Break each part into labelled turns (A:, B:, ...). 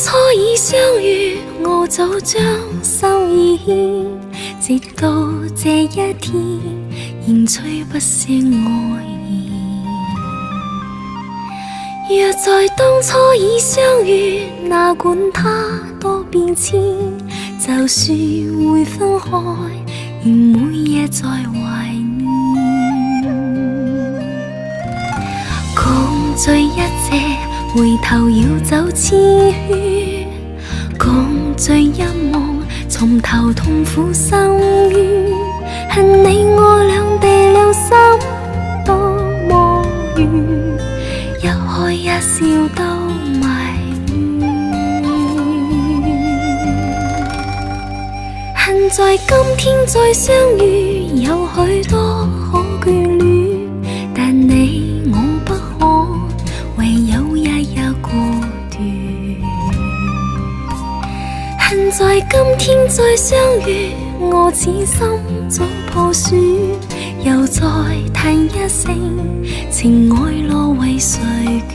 A: 初已相遇，我早將心意牽，直到這一天，仍吹不聲愛意。若在當初已相遇，哪管它多變遷，就算會分開，仍每夜在懷念。共聚一這回頭要走千圈，共聚一夢從頭痛苦深淵，恨你我兩地兩心多麼遠，一開一笑都迷戀。恨在今天再相遇，有許多可眷戀，但你我不可，唯有一日孤斷。恨在今天再相遇，我此心早破損，又再嘆一聲，情愛落為誰決？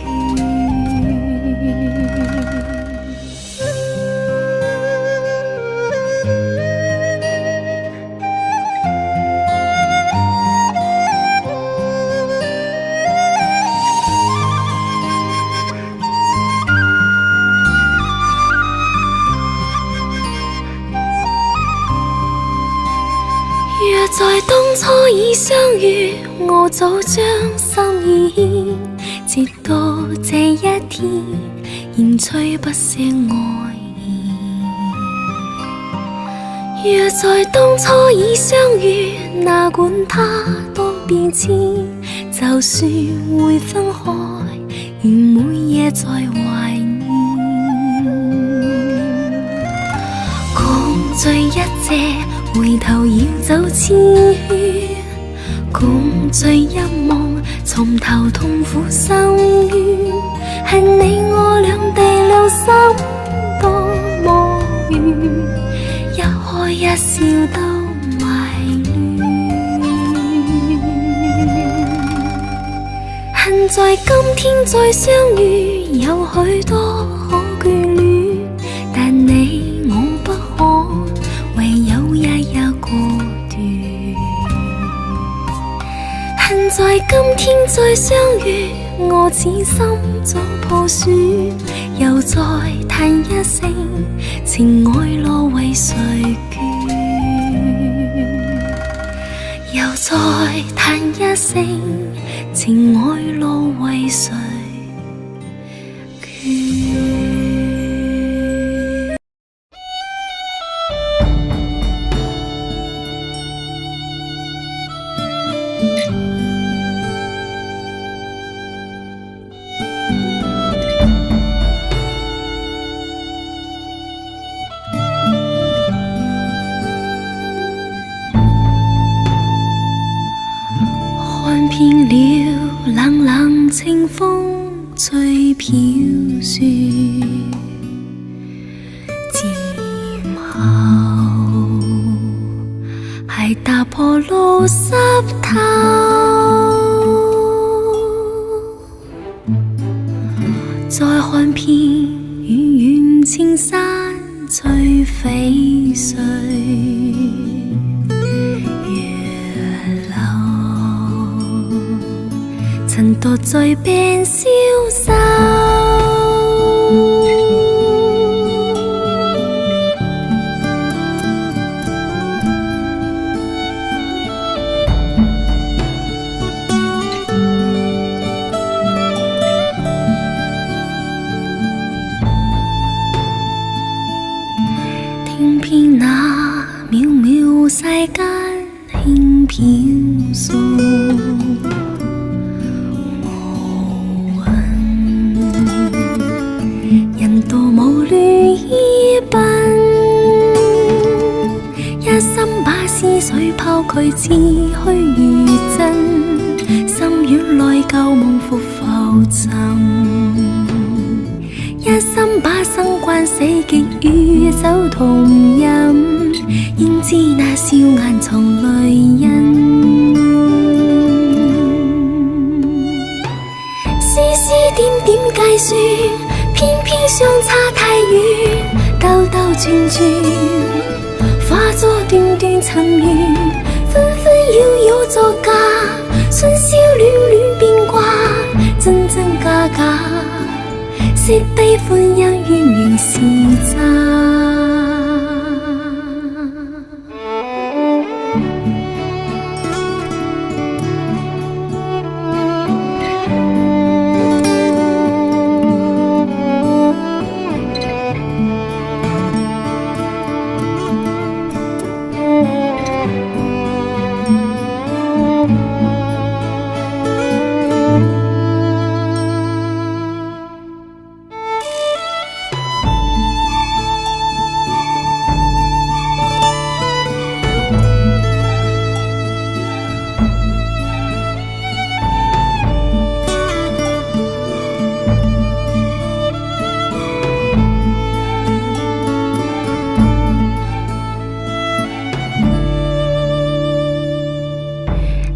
A: 若在當初已相遇，我早將心意牽，直到這一天，仍吹不聲愛意。若在當初已相遇，哪管它多變遷，就算會分開，仍每夜在懷念。共聚一這回頭要走千圈，共聚一夢從頭痛苦深淵，恨你我兩地兩心多麼遠，一開一笑都迷戀。恨在今天再相遇，有許多可眷戀，但你我不可，唯有一日孤斷。恨在今天再相遇，我此心早破損，又再嘆一聲，情愛落為誰決？又再嘆一聲，情愛落為誰決？看遍了冷冷清風吹飄雪，漸後係踏破路濕透，再看遍遠遠青山翠翡翠。曾獨醉便消瘦，聽遍那渺渺世間輕飄送。道無亂依奔，一心把思緒拋拒，似虛如真，心軟內舊夢復浮沉，一心把生關死極與酒同飲，應知那笑顏藏淚印，絲絲點點計算，偏偏偏相差太远，兜兜转转，化作段段尘缘，纷纷扰扰作假，春宵暖暖变卦，真真假假，惜悲欢欣渊源是渣。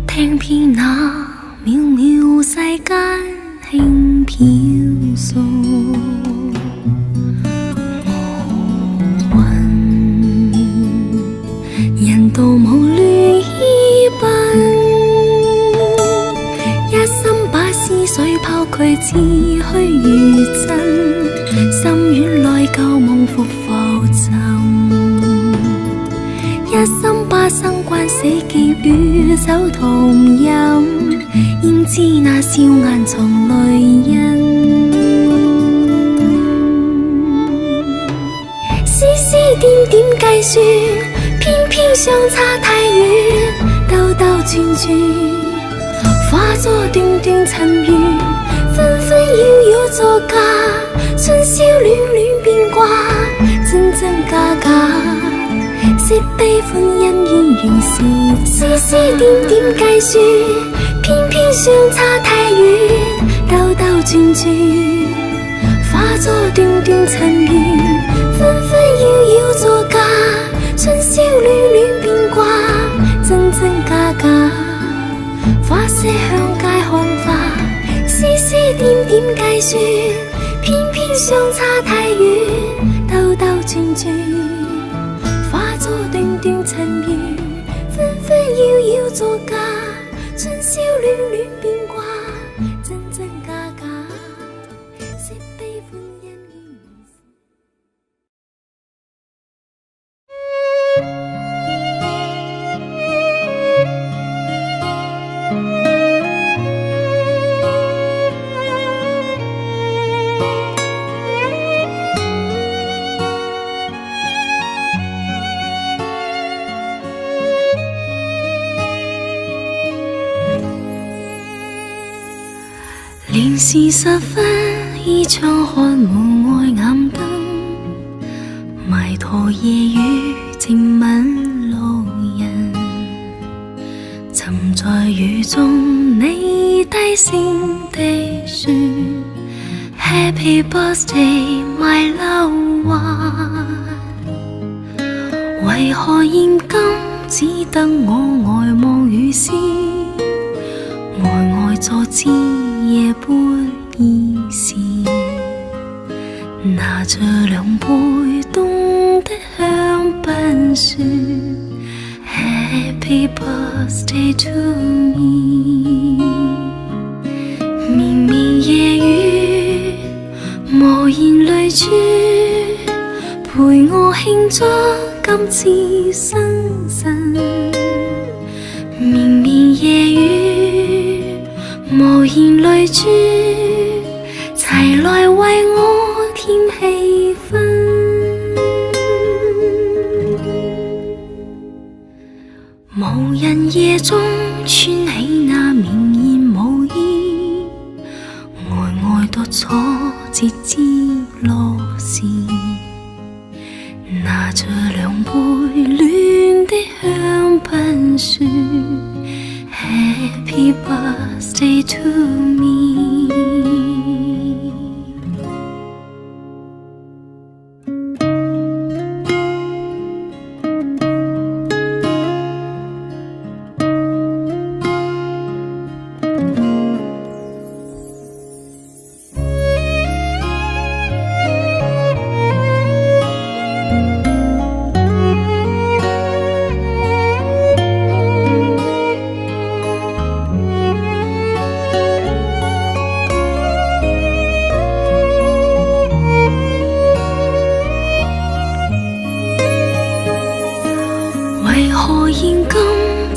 A: 听遍那渺渺世間輕飄送，無雲人道無戀依奔，一心把思緒拋卻，似虛如真，心院內舊夢復浮沉。一心把生關死劫與酒同飲，焉知那笑顏藏淚印。絲絲點點計算，偏偏相差太遠，兜兜轉轉，化作段段塵緣，紛紛擾擾作假，春宵暖暖變卦，真真假假。惜悲歡欣淵源是絲絲點點計算，偏偏相差太遠，兜兜轉轉，化作段段塵緣，紛紛擾擾作假，春宵暖暖變卦，真真假假，花些向街看花，絲絲點點計算，偏偏相差太遠，兜兜轉轉。段段塵緣，紛紛擾擾作假，春宵暖暖變卦，真真假假，惜悲歡欣淵源。年是十分，依窗看門外暗燈，迷途夜雨靜吻路人，沉在雨中你低聲地說 Happy birthday my loved one， 為何現今只得我呆望雨絲，呆呆坐知夜半已是，拿着兩杯凍的香檳說 Happy birthday to me， 綿綿夜雨無言淚珠，陪我慶祝今次生辰，綿綿夜雨無言淚珠，齊來為我添氣氛。無人夜中穿起那綿延毛衣，呆呆獨坐節肢落時，拿着兩杯暖的香檳說Happy birthday to me。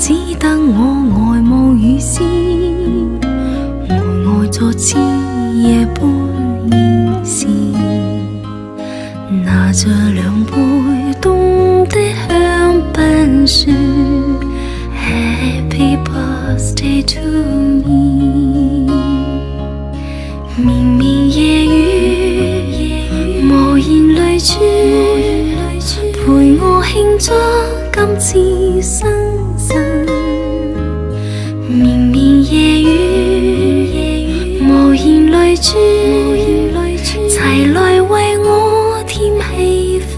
A: 只得我呆無語先，呆坐似夜半兒時，拿着兩杯凍的香檳說 Happy birthday to me。 綿綿夜雨無言淚珠，陪我慶祝今次生辰。綿綿夜雨無言淚珠，齊來為我添氣氛。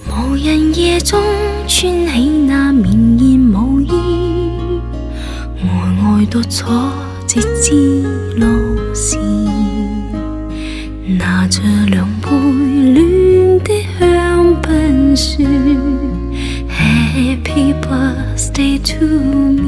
A: 無人夜中穿起那綿延舞衣，呆呆獨坐直至落時，拿着兩杯暖的香檳說 Happy birthday to me。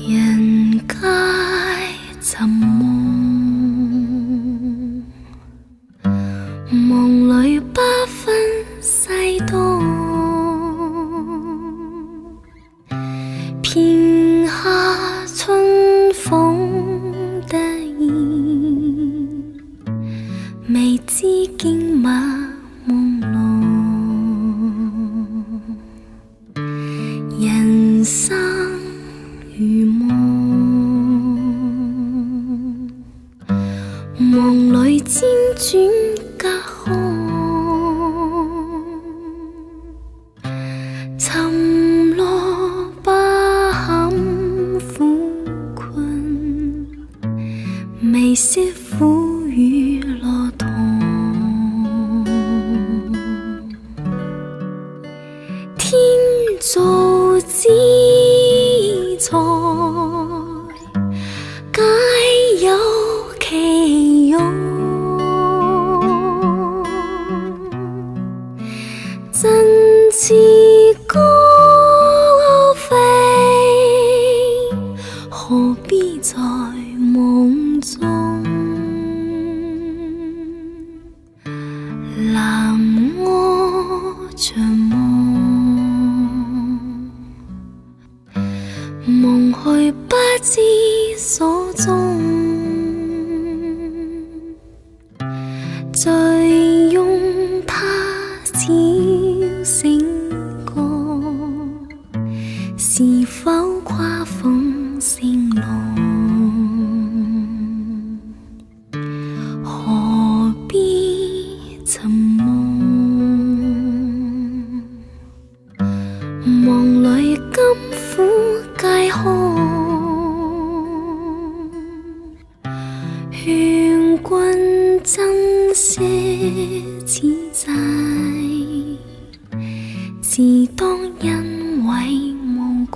A: 人皆尋夢，夢裏不分西東，片刻春風得意，未知經脈朦朧，人生如夢，夢裏輾轉隔空，沉落不堪苦困，未識苦與樂同，天造之材皆有其用，振翅高飛，何必在夢中？南柯像夢去不知所蹤，醉擁他朝醒過，是否跨鳳成龍？何必尋夢？夢裏甘苦皆空，勸君珍惜此際，自當欣慰無窮。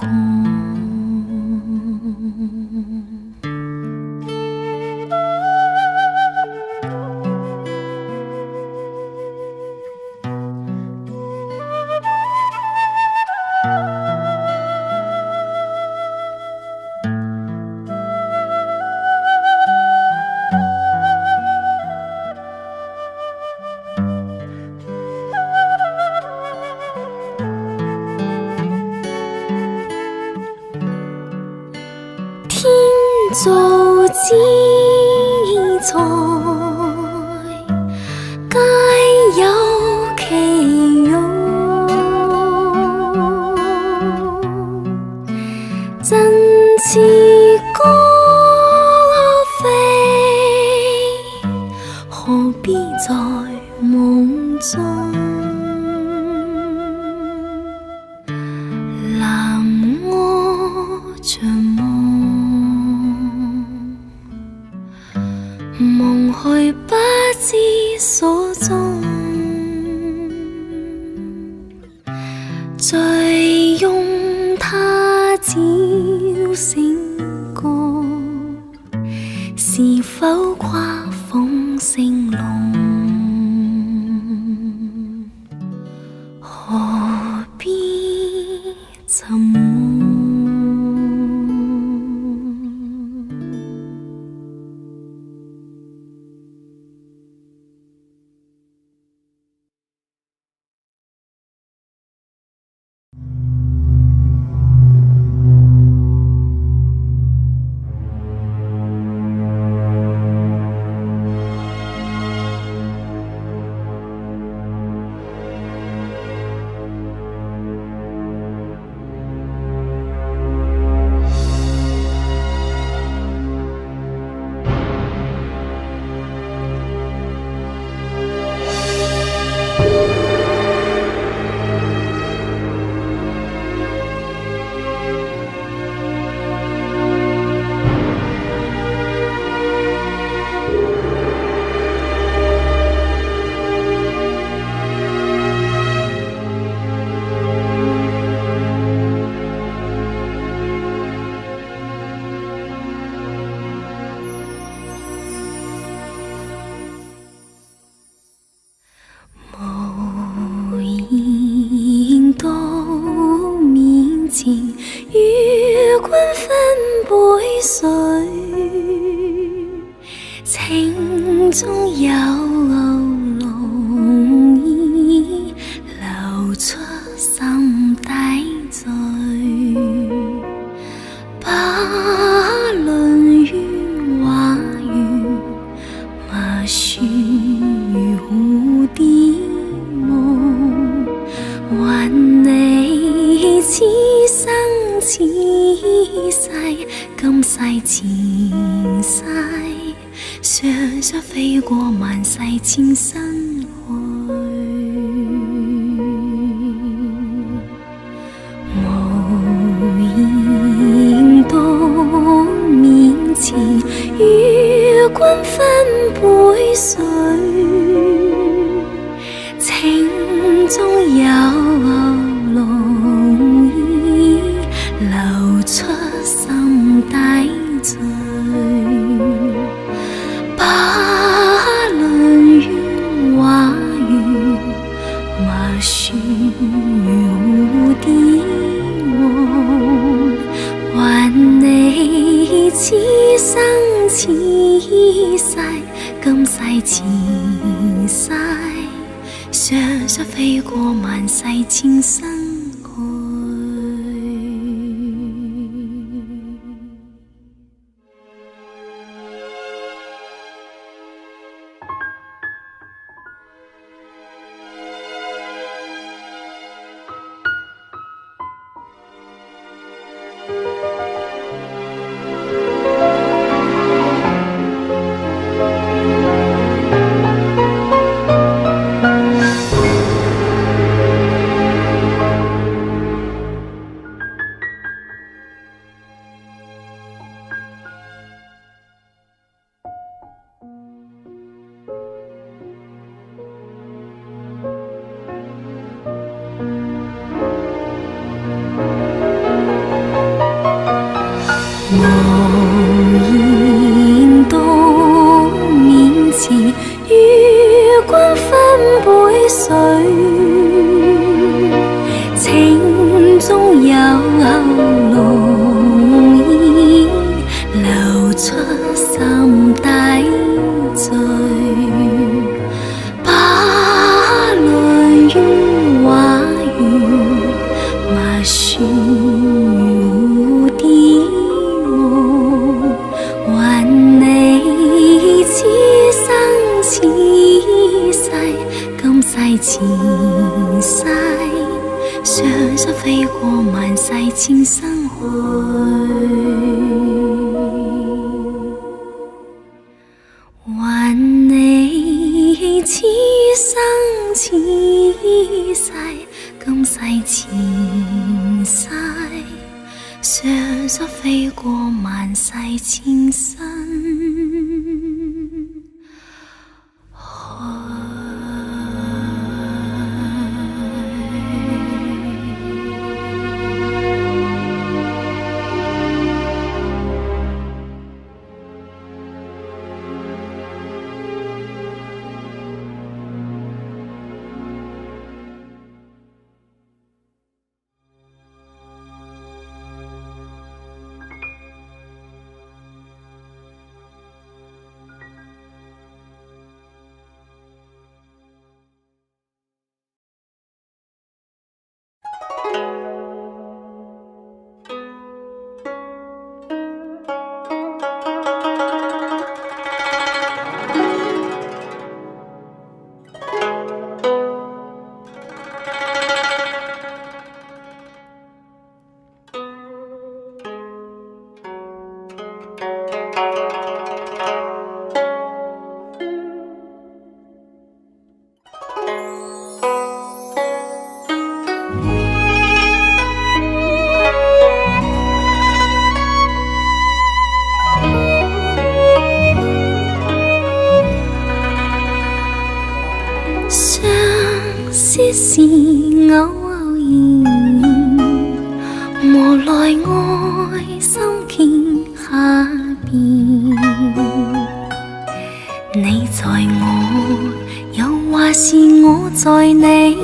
A: 天造之材皆有其用，真似歌飛，何必在夢中？男我像夢，夢去不知所蹤。醉用他朝醒過，是否跨鳳聲龍？何必沉默？與君分杯水，情中有濃意流出心底醉，不論於花園麻樹如蝴蝶夢，還你此生此世，今世前世，雙雙飛過萬世千生去。無言到面前，與君分杯水，情中有濃意流出心底醉，不論於花園麻樹如蝴蝶夢，還你此生此世，今世前世，雙雙飛過萬世千生去。無言到面前，與君分杯水，情中有濃意流出心底醉，不論於花園麻樹蝴蝶夢，還你此生此世，今世前世，常宿飛過萬世千生。是偶然，無奈愛心傾下邊，你在我，又或是我在你，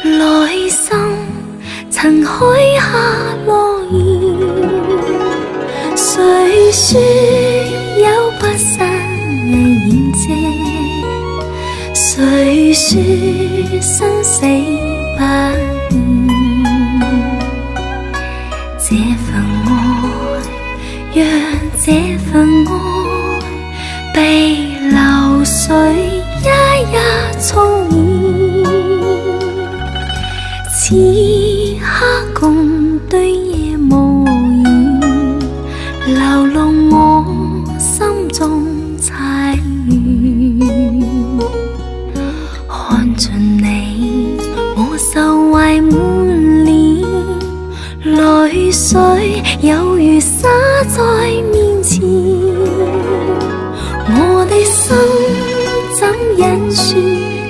A: 內心曾許下諾言，誰說有不散宴席？誰說生死不變？這份愛，讓這份愛被流水一一沖染。此刻共對夜無言，流露我心中猜怨。看盡你，我愁懷滿臉，淚水有如灑在面前。我的心怎忍說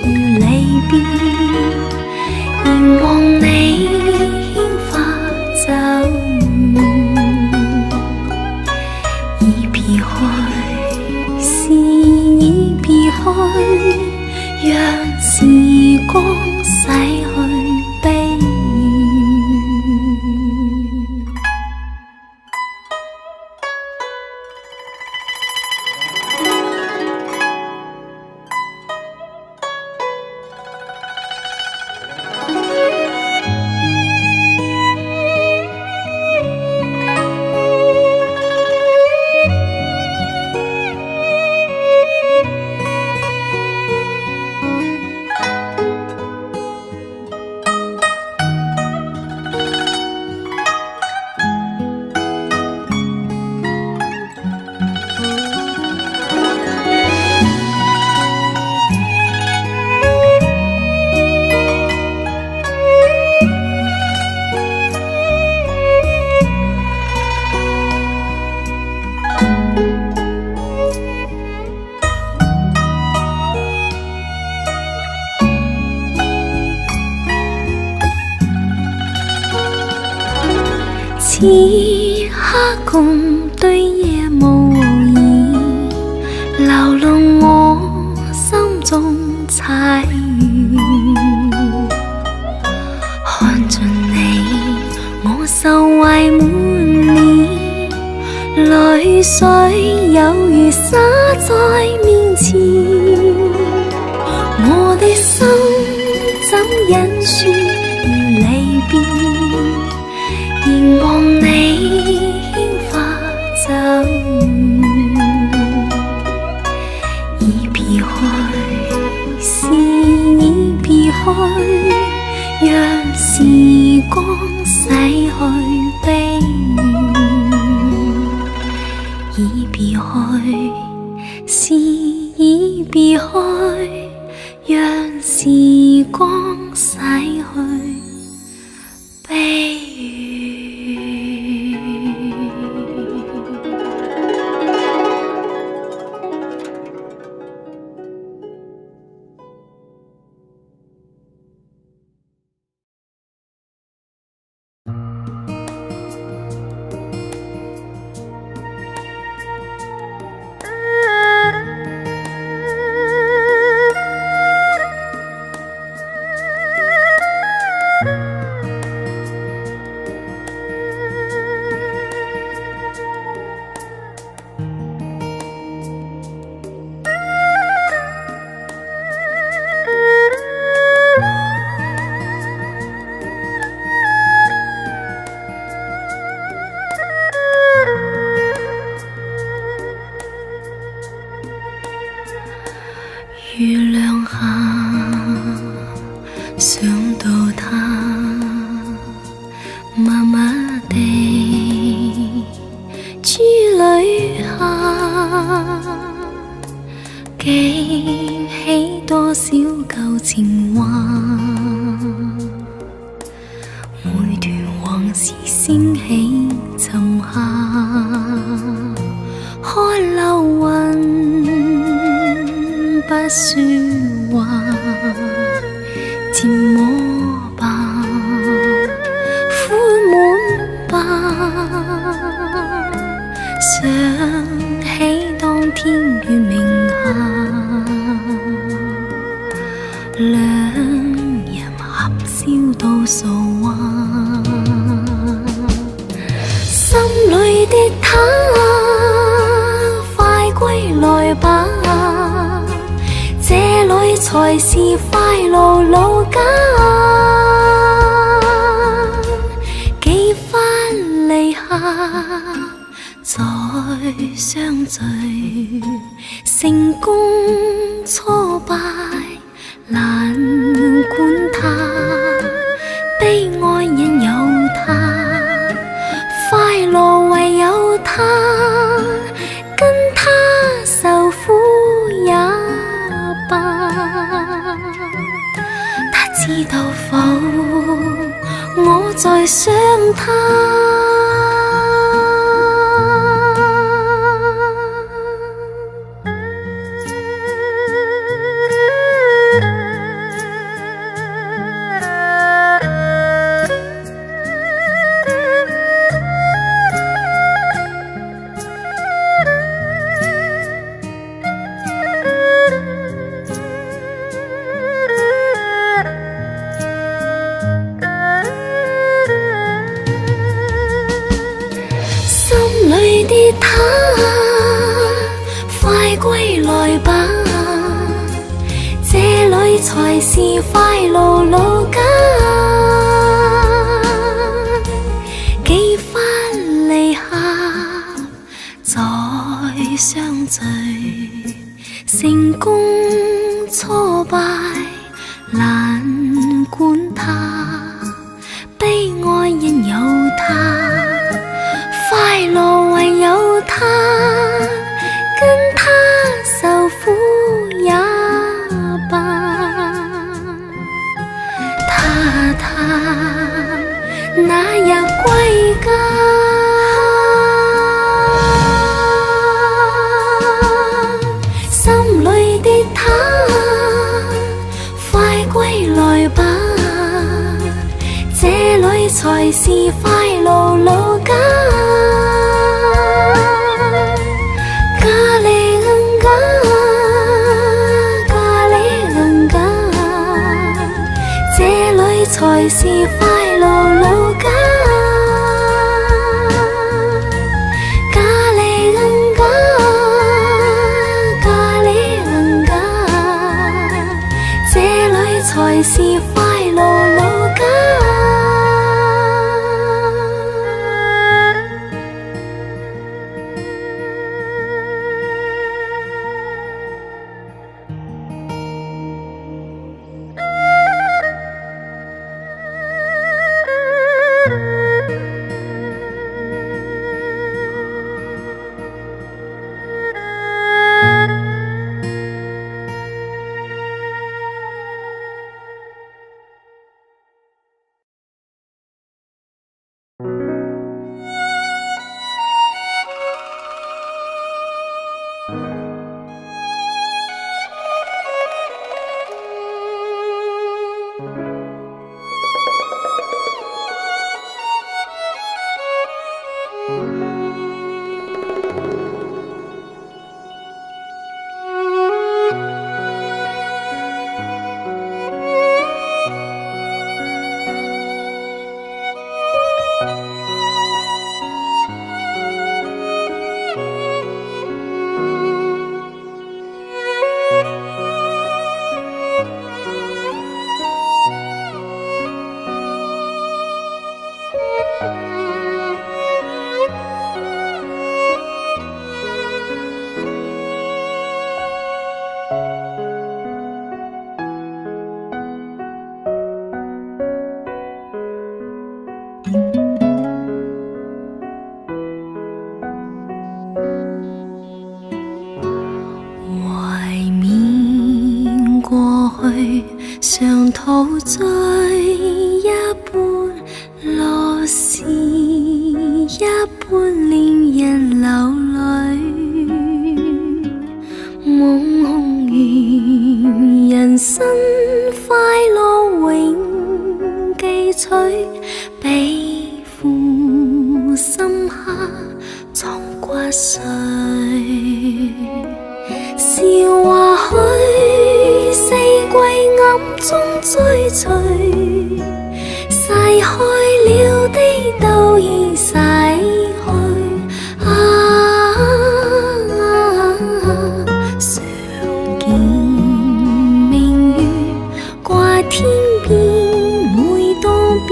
A: 如離別，凝望你牽花走遠，已別去，是已別去。讓時光洗去悲怨。此刻共對夜無言，流露我心中猜怨。看盡你，我愁懷滿臉，淚水有如灑在面前。我的心怎忍說如離別？凝望你牽花走遠，已別去，是已別去，讓時光洗去悲光洗去悲與月亮下，想到他，默默地珠淚下，記起多少舊情話，每段往事升起沉下，看流雲。不說話，漸摸吧，苦悶吧。想起當天月明下，兩人合笑到傻話，心裏的他，快歸來吧。這裏才是快樂老家，幾番離下，再相聚，成功挫敗難管它，悲哀因有他，快樂唯有他，跟他受苦也。他知道否？我在想他。裏的他，快歸來吧，這裏才是快樂老家。幾番離下，再相聚，成功挫敗難管它，悲哀因有他。快樂唯有他，跟他受苦也罷。他那日歸家，心裏的他，快歸來吧，這裏才是快樂老家。才是快樂老家，咖喱恩家，咖喱恩家，這裏才是快樂老家。懷緬過去，常陶醉一般，樂事一般令人流淚。夢空餘人生快樂永記取，悲負深刻藏骨髓。笑話許四季暗中追隨，逝開了的都已逝去。常見明月掛天邊，每當變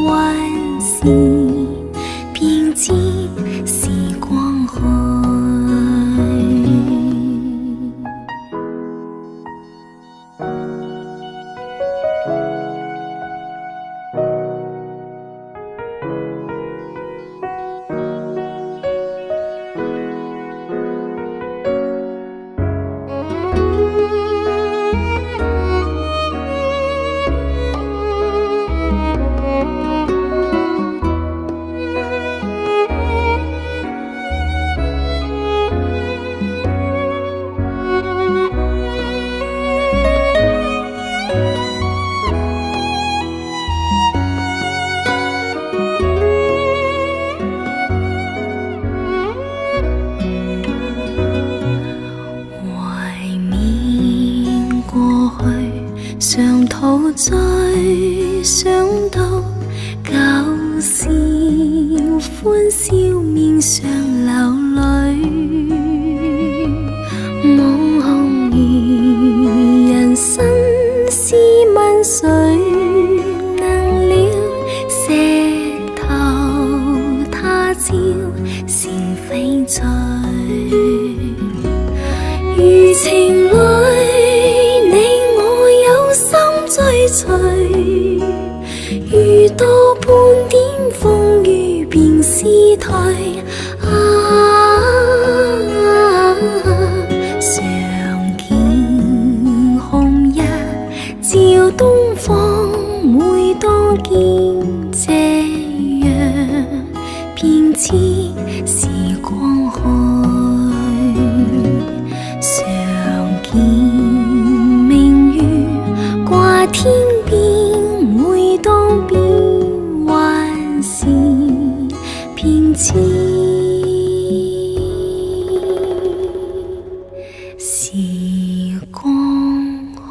A: 幻時，便知時光去。常陶醉，想到舊事，歡笑面上流淚。夢空餘人生，試問誰能了？石頭他朝成翡翠，如情侶。追隨，遇到半點風雨便思退。常見紅日照東方，每當見這樣，便知時光去。常見天邊，每當變幻時，便知時光去。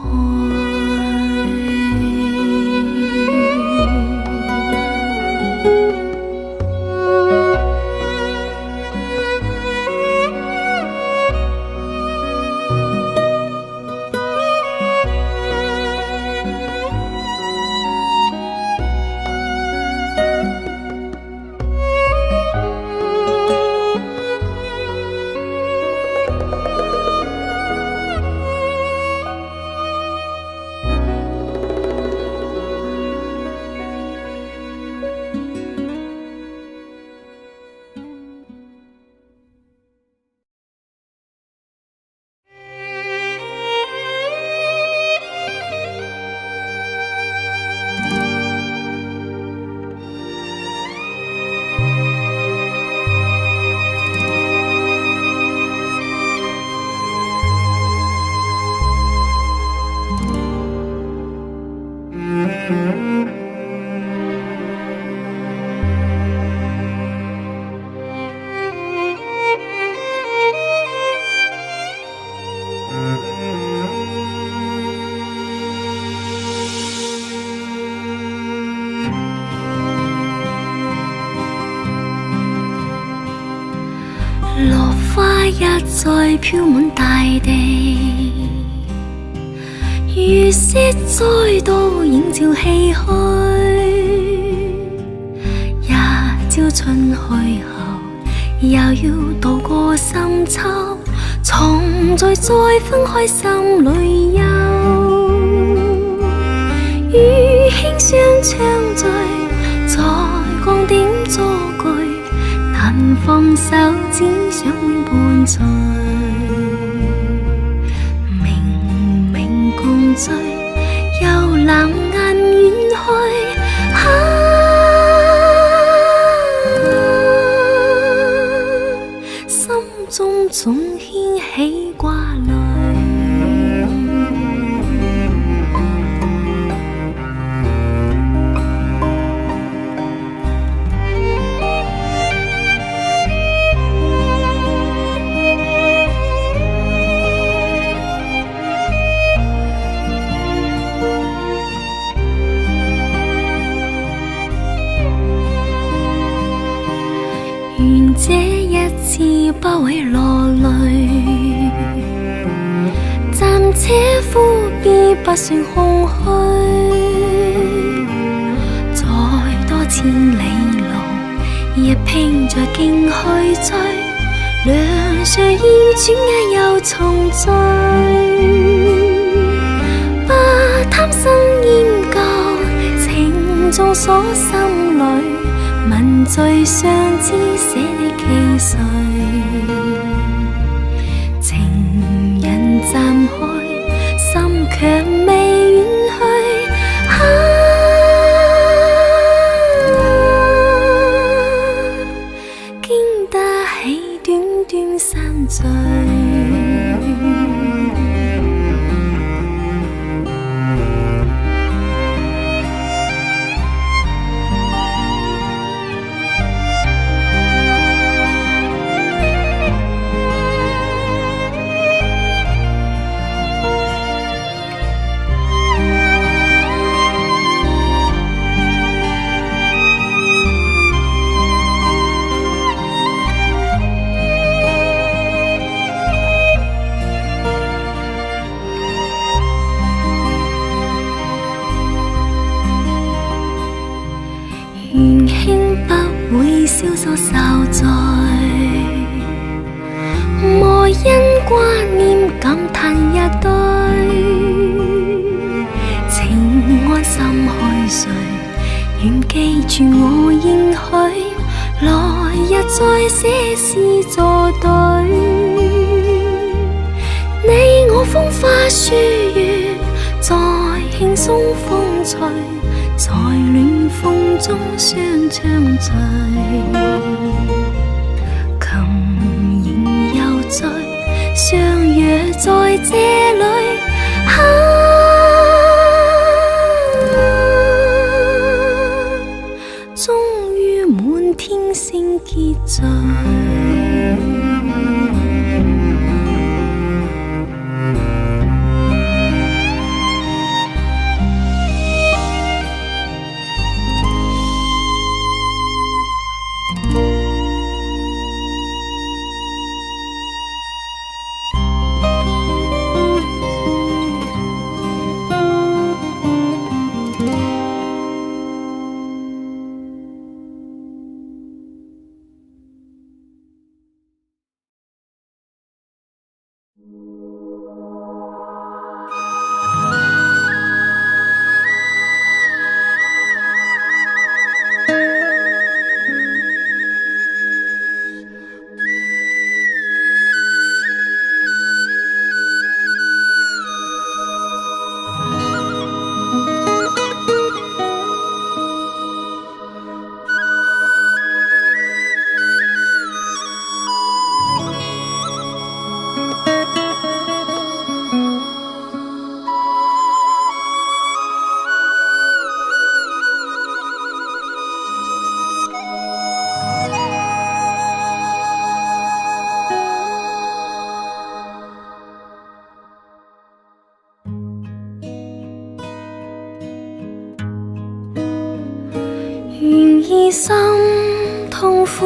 A: 落花一再飘滿大地，月色再度映照唏噓。一朝春去後，又要渡過深秋，藏在再分開心裏憂。與輕霜相聚，在鋼點坐句，難放手，只想永伴隨。明明共醉，又藍顏遠去。心中總掀起掛慮。願這一次不會落淚，暫且呼別不算空虛。再多千里路，亦拼着勁去追，梁上燕轉眼又重聚。不貪新厭舊，情縱鎖心裏。問最相知寫的寄誰？情人暫開，心卻未遠去。經得起短短散聚。緣輕不會消疏愁在，莫因掛念感嘆一堆。情安心去睡，願記住我應許，來日再寫詩作對。你我風花雪月，在輕鬆風吹。在暖風中相唱聚，琴弦又醉，相約在這裏。終於滿天星結聚。願以心痛苦，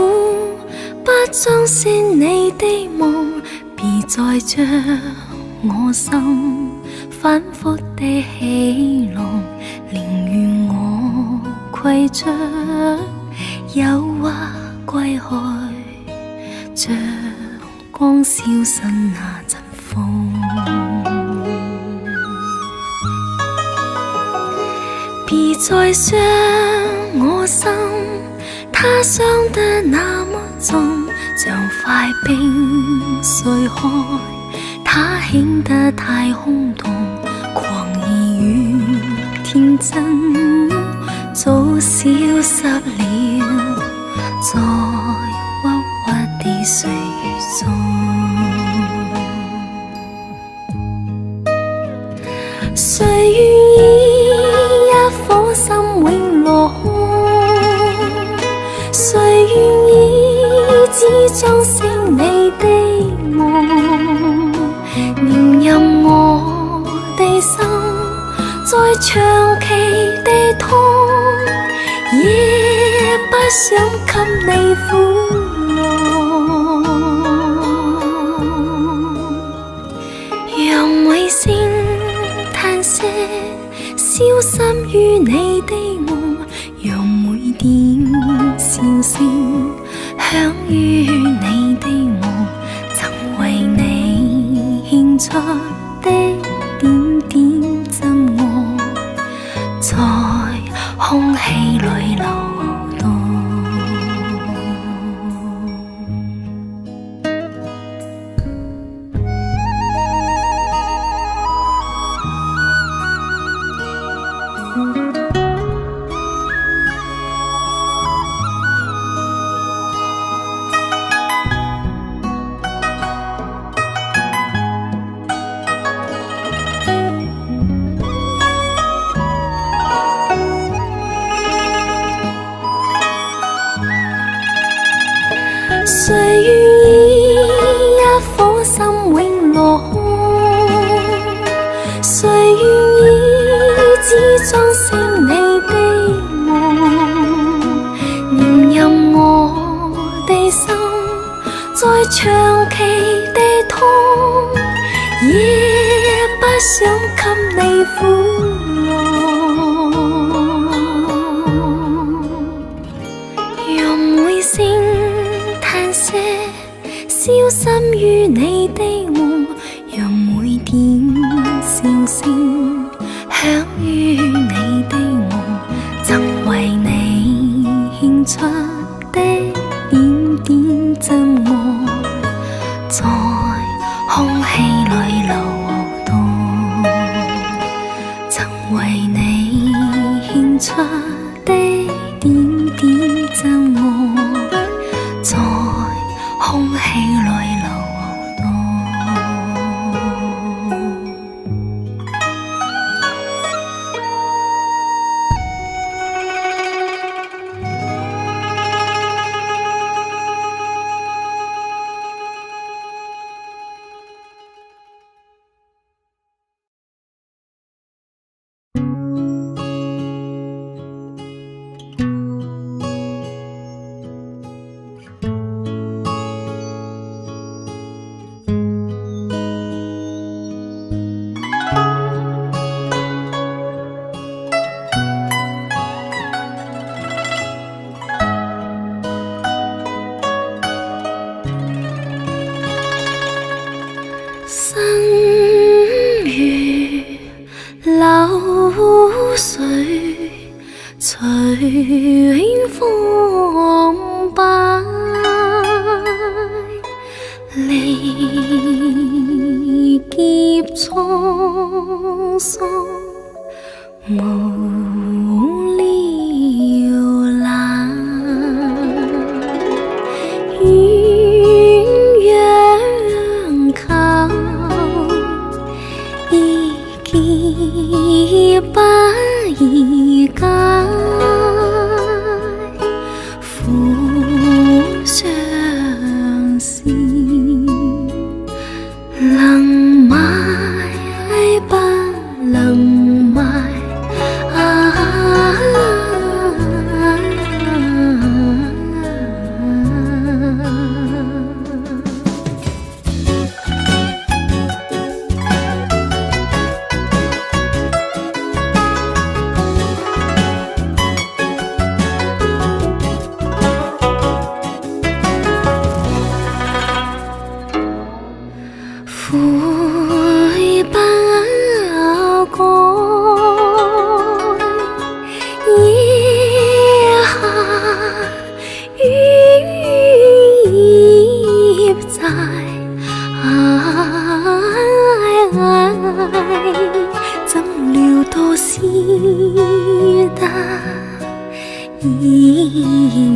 A: 不將是你的夢，別再將我心反覆的起落，寧願我攜着憂鬱歸去，像光消失那陣風。別再傷我心，它傷得那麼重，像塊冰碎開，它顯得太空洞，狂熱與天真早消失了，在鬱鬱的歲月中。誰願意一顆心永落空？誰願意只將成你的夢？連任我的心再長期地痛，也不想給你苦樂。讓每聲嘆息消失於你的夢，讓每點笑聲響於你的夢，曾為你獻出的點點真愛，在空氣裏流動。誰願意一顆心永落空？誰願意只將成你的夢？連任我的心再長期地痛，也不想給你苦樂。讓每聲嘆息消失於你的夢，讓每點笑聲響於你的夢，曾為你獻出的點點真愛，在空氣裏流動，曾為你獻出的點點真愛，在空氣裏流動。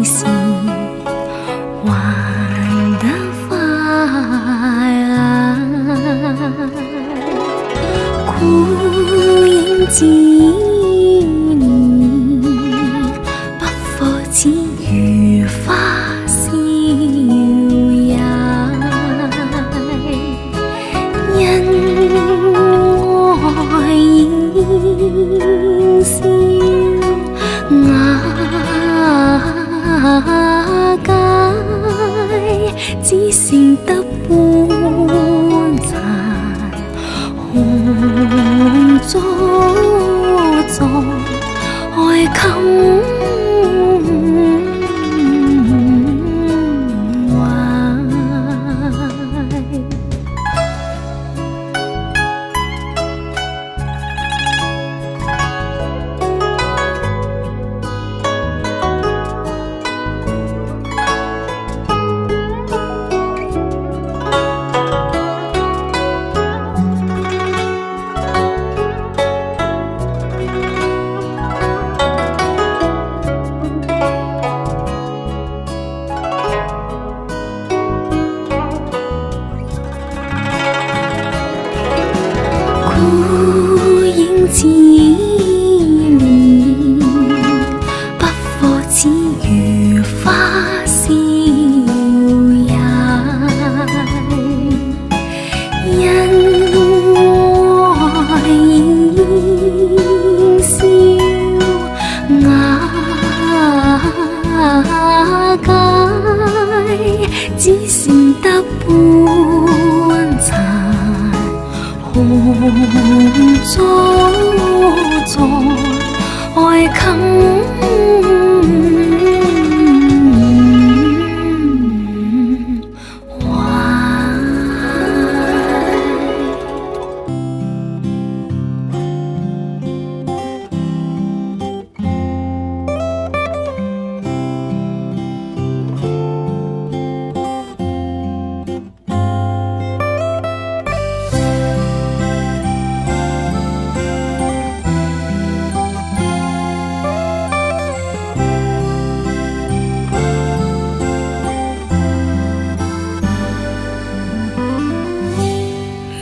A: 时还得快孤影自不可只如花笑也，因爱仍笑瓦解，只剩得半残红灼灼愛襟孤影自憐，不可只如花笑也，因愛仍笑瓦解，只剩得半殘。紅灼灼愛襟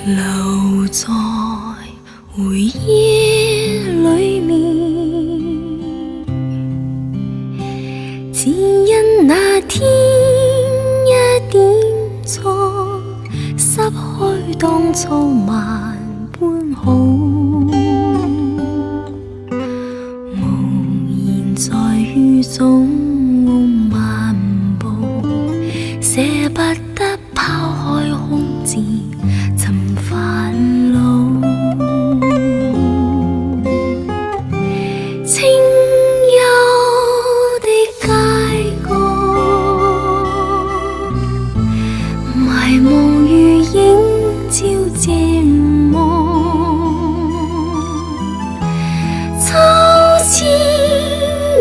A: 留在回憶裏面，只因那天一點錯，失去當初萬般好，無言在雨中漫步，捨不得拋開空字。煩惱，清幽的街角，迷霧如影照漸望，秋千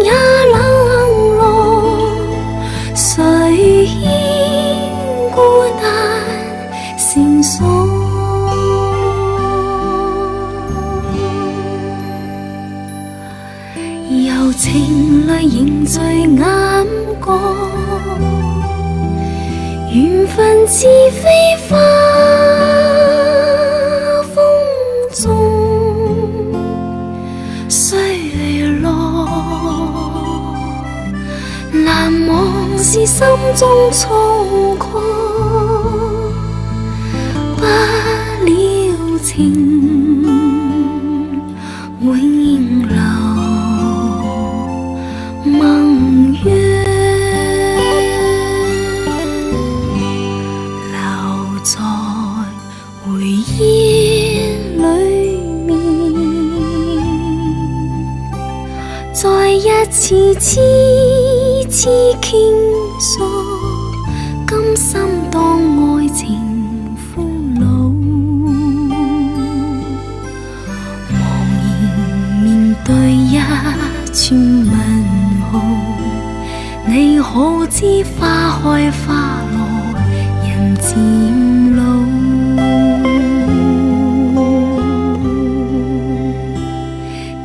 A: 也冷落，誰牽孤單成鎖。柔情淚凝聚眼角，緣分似飛花風中碎落，難忘是心中衝過，不了情永留。盟約留在回憶裏面，再一次痴痴傾訴，甘心當愛情俘虜，茫然面對一串問號，你可知花開花落人漸老，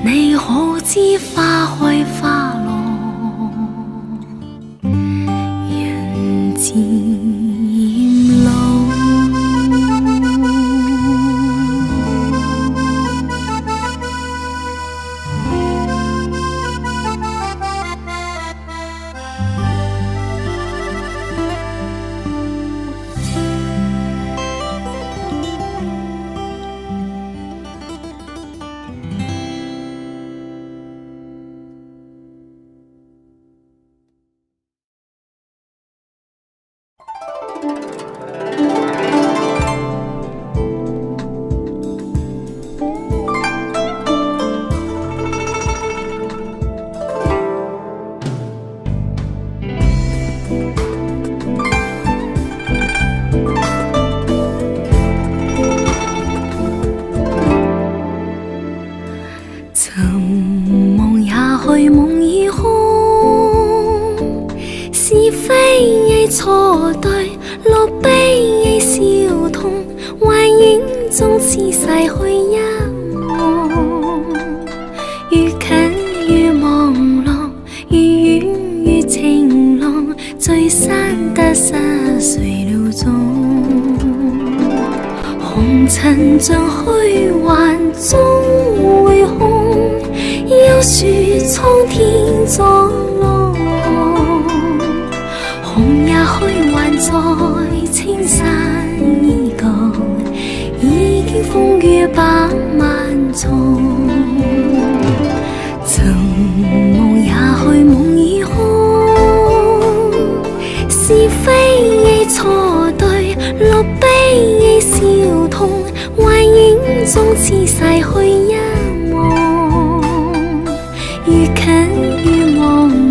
A: 你可知花開花落漸老。尋夢也去夢已空，是非亦錯對，樂悲亦笑痛，幻影中似逝去一夢。越近越茫浪，越遠越晴朗，聚散得失誰料中。紅塵像虛幻終會空，要說蒼天作浪，紅也虛幻在青山依舊，已經風雨百萬重。曾夢也去夢已空，是非亦錯對，樂悲亦笑痛，幻影中似逝去一夢。越近越朦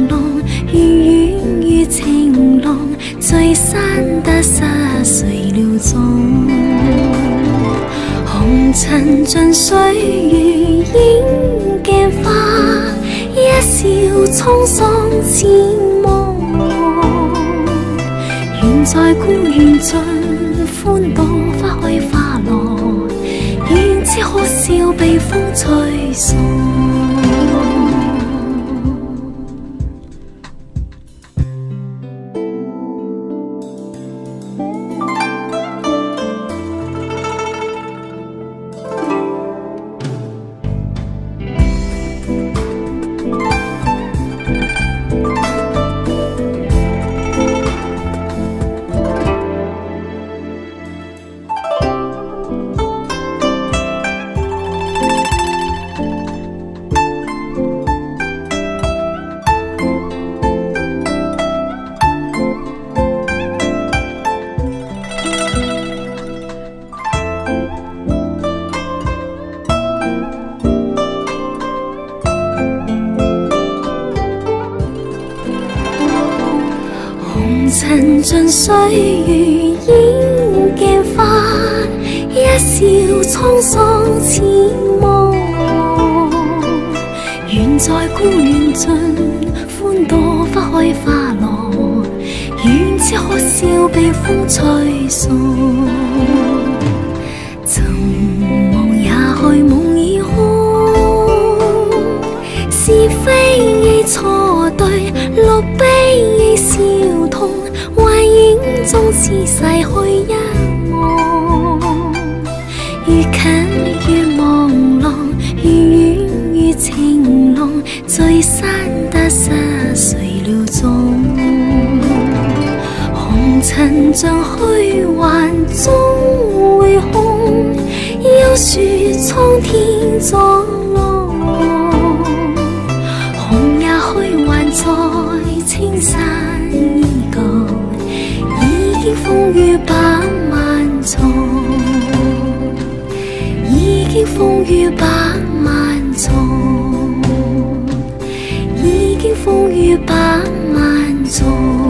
A: 朧，越遠越晴朗，聚散得失誰料中。紅塵盡歲月映鏡花，一笑滄桑似夢。願在孤園盡歡度花開花落，願知可笑被風吹送。塵盡歲月映鏡花，一笑滄桑似夢。願在孤園盡歡度花開花落，願知可笑被風吹送。曾夢也去夢已空，是非亦錯對，樂悲亦笑痛，幻影中似逝去一夢。越近越茫浪，越遠越晴朗，聚散得失誰料中。紅塵像虛幻終會空，要說蒼天作浪，紅也虛幻在青山依舊，已經風雨百萬重，已經風雨百萬重，已經風雨百萬重。